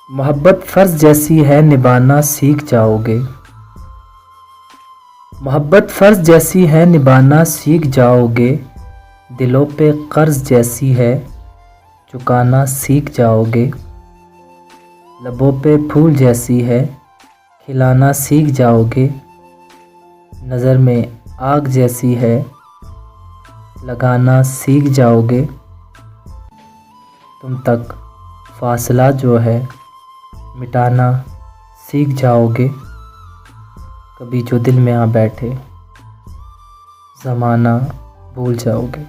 मोहब्बत फ़र्ज़ जैसी है निभाना सीख जाओगे। मोहब्बत फ़र्ज़ जैसी है निभाना सीख जाओगे। दिलों पे कर्ज़ जैसी है चुकाना सीख जाओगे। लबों पे फूल जैसी है खिलाना सीख जाओगे। नज़र में आग जैसी है लगाना सीख जाओगे। तुम तक फासला जो है मिटाना सीख जाओगे। कभी जो दिल में आ बैठे ज़माना भूल जाओगे।